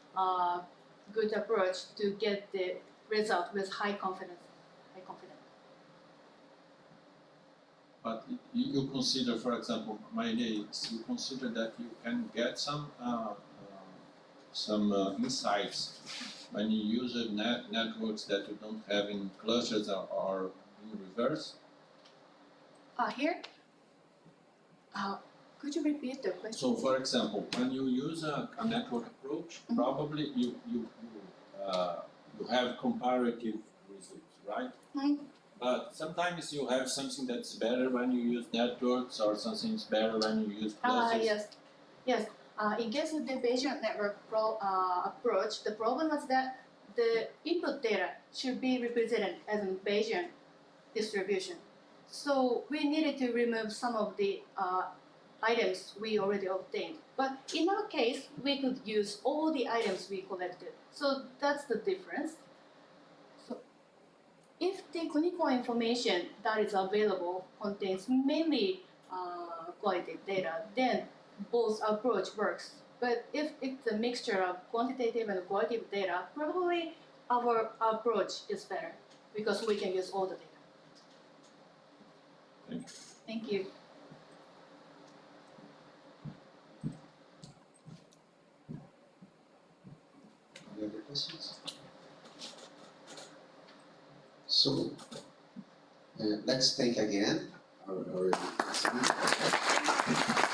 good approach to get the result with high confidence. But you consider, for example, my idea is you consider that you can get some insights when you use networks that you don't have in clusters or in reverse. Here? Could you repeat the question? So, for example, when you use a network approach, probably you have comparative results, right? But sometimes you have something that's better when you use networks, or something's better when you use clusters. Yes. In case of the Bayesian network approach, the problem is that the input data should be represented as a Bayesian distribution. So we needed to remove some of the items we already obtained. But in our case, we could use all the items we collected. So that's the difference. So if the clinical information that is available contains mainly qualitative data, then both approach works. But if it's a mixture of quantitative and qualitative data, probably our approach is better because we can use all the data. Thank you. Any other questions? So let's thank again our speaker.